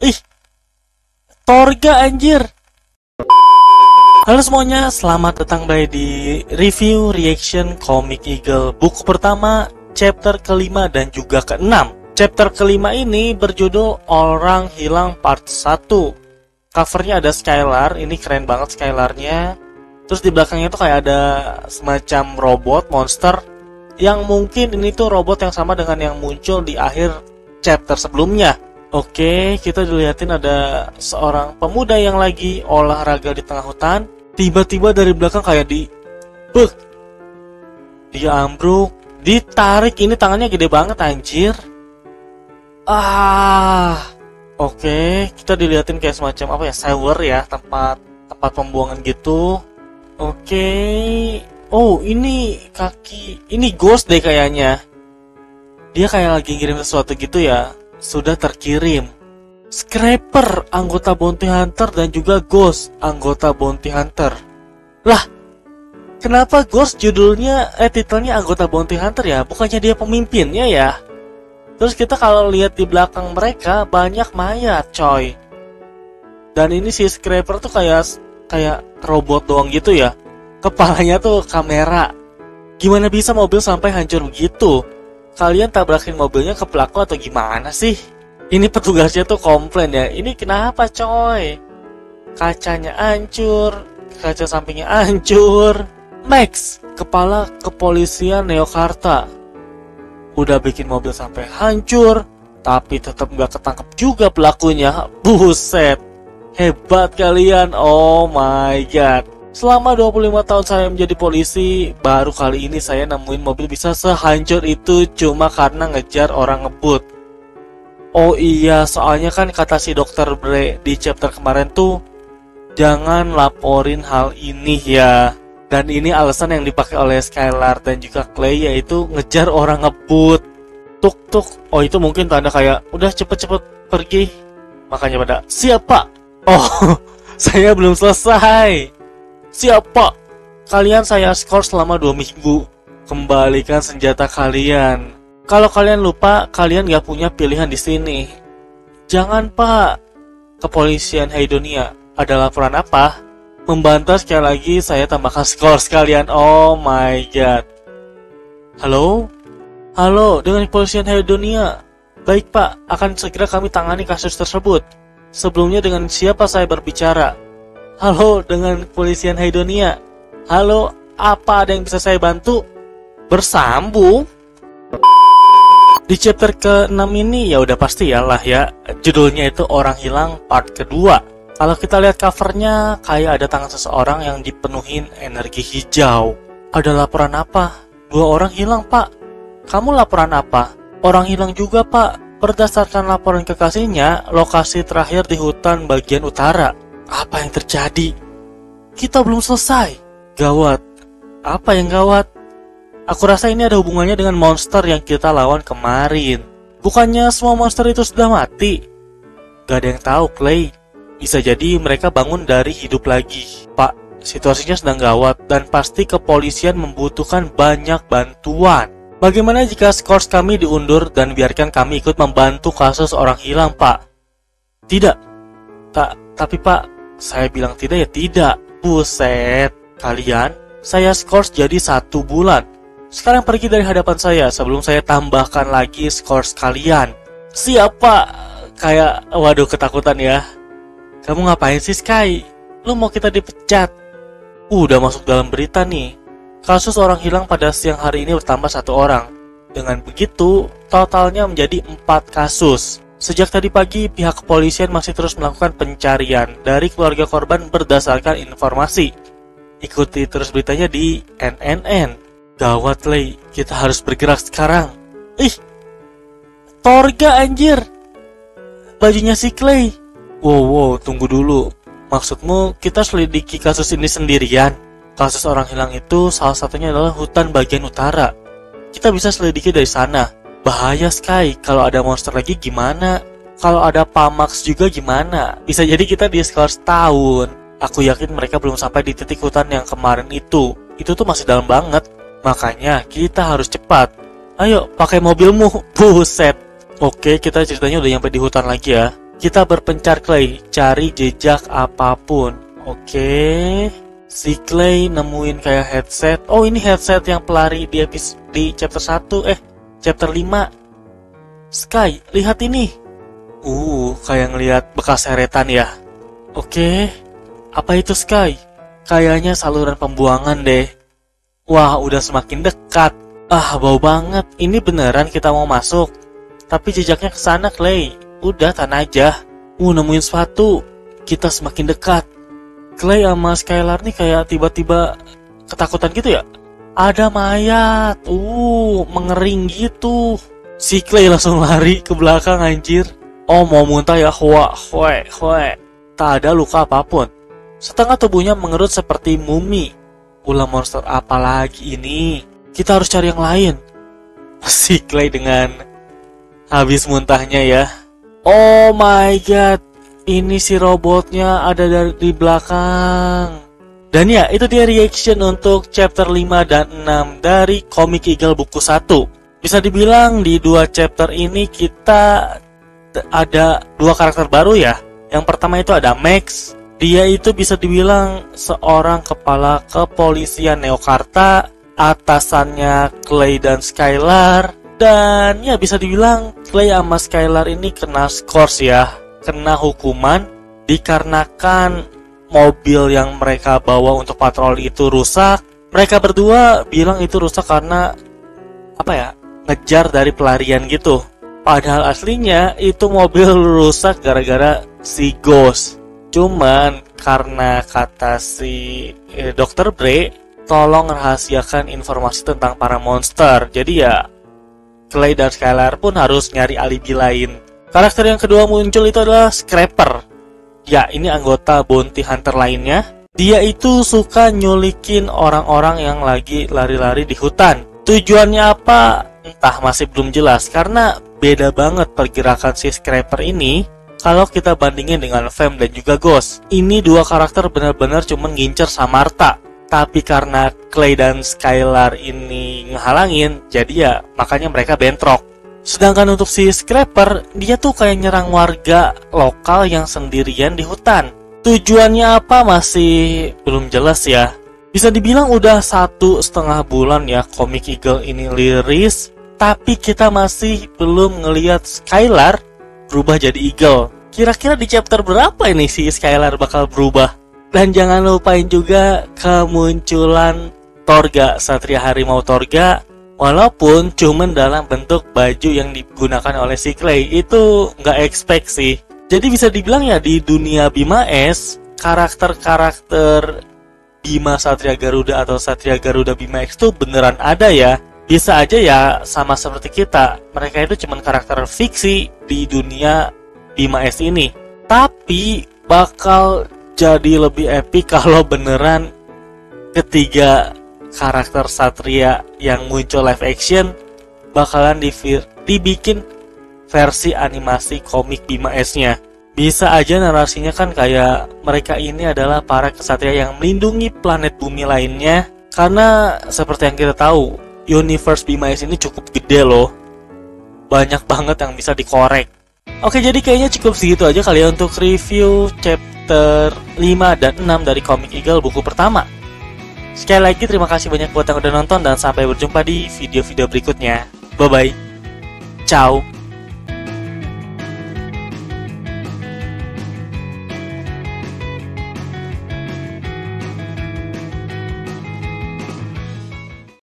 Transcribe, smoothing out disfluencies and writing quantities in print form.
Ih, Torga anjir. Halo semuanya, selamat datang kembali di review reaction Comic Eagle buku pertama, chapter kelima dan juga keenam. Chapter kelima ini berjudul Orang Hilang Part 1. Covernya ada Skylar, ini keren banget Skylarnya. Terus di belakangnya tuh kayak ada semacam robot monster yang mungkin ini tuh robot yang sama dengan yang muncul di akhir chapter sebelumnya. Oke, kita dilihatin ada seorang pemuda yang lagi olahraga di tengah hutan. Tiba-tiba dari belakang kayak dia ambruk, ditarik, ini tangannya gede banget anjir. Oke, kita dilihatin kayak semacam apa ya, sewer ya, tempat pembuangan gitu. Oke. Oh, ini kaki, ini ghost deh kayaknya. Dia kayak lagi ngirim sesuatu gitu ya. Sudah terkirim. Scraper, anggota Bounty Hunter, dan juga Ghost, anggota Bounty Hunter. Lah, kenapa Ghost titelnya anggota Bounty Hunter ya? Bukannya dia pemimpinnya ya? Terus kita kalau lihat di belakang mereka banyak mayat, coy. Dan ini si Scraper tuh kayak robot doang gitu ya. Kepalanya tuh kamera. Gimana bisa mobil sampai hancur begitu? Kalian tabrakin mobilnya ke pelaku atau gimana sih? Ini petugasnya tuh komplain ya. Ini kenapa coy? Kacanya hancur, kaca sampingnya hancur. Max, kepala kepolisian Neokarta, udah bikin mobil sampai hancur, tapi tetap gak ketangkep juga pelakunya. Buset, hebat kalian. Oh my god. Selama 25 tahun saya menjadi polisi, baru kali ini saya nemuin mobil bisa sehancur itu cuma karena ngejar orang ngebut. Oh iya, soalnya kan kata si Dr. Bre di chapter kemarin tuh, jangan laporin hal ini ya. Dan ini alasan yang dipakai oleh Skylar dan juga Clay, yaitu ngejar orang ngebut. Tuk. Oh, itu mungkin tanda kayak udah cepet-cepet pergi. Makanya pada siapa? Oh, saya belum selesai. Siapa? Kalian saya skor selama 2 minggu. Kembalikan senjata kalian. Kalau kalian lupa, kalian gak punya pilihan di sini. Jangan pak. Kepolisian Heidonia, ada laporan apa? Membantah sekali lagi, saya tambahkan skor sekalian. Oh my god. Halo? Halo, dengan kepolisian Heidonia. Baik pak, akan segera kami tangani kasus tersebut. Sebelumnya dengan siapa saya berbicara? Halo, dengan kepolisian Heidonia. Halo, apa ada yang bisa saya bantu? Bersambung. Di chapter ke-6 ini ya udah pasti ya lah ya, judulnya itu Orang Hilang Part kedua. Kalau kita lihat covernya kayak ada tangan seseorang yang dipenuhin energi hijau. Ada laporan apa? 2 orang hilang pak. Kamu laporan apa? Orang hilang juga pak. Berdasarkan laporan kekasihnya, lokasi terakhir di hutan bagian utara. Apa yang terjadi? Kita belum selesai. Gawat. Apa yang gawat? Aku rasa ini ada hubungannya dengan monster yang kita lawan kemarin. Bukannya semua monster itu sudah mati? Gak ada yang tahu, Clay. Bisa jadi mereka bangun dari hidup lagi. Pak, situasinya sedang gawat dan pasti kepolisian membutuhkan banyak bantuan. Bagaimana jika skors kami diundur dan biarkan kami ikut membantu kasus orang hilang, Pak? Tidak. Tapi Pak, saya bilang tidak ya tidak. Buset, kalian, saya skors jadi 1 bulan. Sekarang pergi dari hadapan saya sebelum saya tambahkan lagi skors kalian. Siapa? Kayak, waduh ketakutan ya. Kamu ngapain sih Sky? Lu mau kita dipecat? Udah masuk dalam berita nih. Kasus orang hilang pada siang hari ini bertambah 1 orang. Dengan begitu, totalnya menjadi 4 kasus. Sejak tadi pagi, pihak kepolisian masih terus melakukan pencarian dari keluarga korban berdasarkan informasi. Ikuti terus beritanya di NNN. Gawat, Lay, kita harus bergerak sekarang. Ih, Torga anjir. Bajunya si Clay. Wow, tunggu dulu. Maksudmu kita selidiki kasus ini sendirian? Kasus orang hilang itu salah satunya adalah hutan bagian utara. Kita bisa selidiki dari sana. Bahaya Sky, kalau ada monster lagi gimana? Kalau ada Pamax juga gimana? Bisa jadi kita di skor setahun. Aku yakin mereka belum sampai di titik hutan yang kemarin itu. Itu tuh masih dalam banget. Makanya kita harus cepat. Ayo, pakai mobilmu. Buset. Oke, kita ceritanya udah nyampe di hutan lagi ya. Kita berpencar Clay, cari jejak apapun. Oke. Si Clay nemuin kayak headset. Oh, ini headset yang pelari di chapter 1, chapter 5. Sky, lihat ini. Kayak ngelihat bekas heretan ya. Oke. Apa itu Sky? Kayaknya saluran pembuangan deh. Wah, udah semakin dekat. Bau banget. Ini beneran kita mau masuk. Tapi jejaknya ke sana, Clay. Udah, tan aja. Nemuin sepatu. Kita semakin dekat. Clay sama Skylar nih kayak tiba-tiba ketakutan gitu ya. Ada mayat. Mengering gitu. Si Clay langsung lari ke belakang anjir. Mau muntah ya. Tak ada luka apapun. Setengah tubuhnya mengerut seperti mumi. Ulah monster apa lagi ini? Kita harus cari yang lain. Si Clay dengan habis muntahnya ya. Oh my god, ini si robotnya ada di belakang. Dan ya, itu dia reaction untuk chapter 5 dan 6 dari Comic Eagle buku 1. Bisa dibilang di 2 chapter ini kita ada 2 karakter baru ya. Yang pertama itu ada Max. Dia itu bisa dibilang seorang kepala kepolisian Neokarta. Atasannya Clay dan Skylar. Dan ya bisa dibilang Clay sama Skylar ini kena skors ya. Kena hukuman dikarenakan mobil yang mereka bawa untuk patroli itu rusak. Mereka berdua bilang itu rusak karena ngejar dari pelarian gitu. Padahal aslinya itu mobil rusak gara-gara si Ghost. Cuman karena kata si Dr. Bray, tolong rahasiakan informasi tentang para monster. Jadi ya Clay dan Skylar pun harus nyari alibi lain. Karakter yang kedua muncul itu adalah Scrapper. Ya, ini anggota bounty hunter lainnya. Dia itu suka nyulikin orang-orang yang lagi lari-lari di hutan. Tujuannya apa? Entah, masih belum jelas. Karena beda banget pergerakan si Scrapper ini kalau kita bandingin dengan Fem dan juga Ghost. Ini 2 karakter benar-benar cuma ngincer Samarta. Tapi karena Clay dan Skylar ini ngehalangin, jadi ya makanya mereka bentrok. Sedangkan untuk si Scrapper, dia tuh kayak nyerang warga lokal yang sendirian di hutan. Tujuannya apa masih belum jelas ya. Bisa dibilang udah 1,5 bulan ya Comic Eagle ini liris, tapi kita masih belum ngelihat Skylar berubah jadi Eagle. Kira-kira di chapter berapa ini si Skylar bakal berubah? Dan jangan lupain juga kemunculan Torga, Satria Harimau Torga. Walaupun cuman dalam bentuk baju yang digunakan oleh si Clay, itu nggak expect sih. Jadi bisa dibilang ya di dunia Bima S, karakter-karakter Bima Satria Garuda atau Satria Garuda Bima X itu beneran ada ya. Bisa aja ya sama seperti kita, mereka itu cuman karakter fiksi di dunia Bima S ini. Tapi bakal jadi lebih epic kalau beneran ketiga karakter Satria yang muncul live action bakalan dibikin versi animasi komik Bima S-nya. Bisa aja narasinya kan kayak mereka ini adalah para kesatria yang melindungi planet bumi lainnya. Karena seperti yang kita tahu, universe Bima S ini cukup gede loh. Banyak banget yang bisa dikorek. Oke, jadi kayaknya cukup segitu aja kali ya untuk review chapter 5 dan 6 dari Comic Eagle buku pertama. Sekali lagi terima kasih banyak buat yang udah nonton dan sampai berjumpa di video-video berikutnya. Bye bye. Ciao.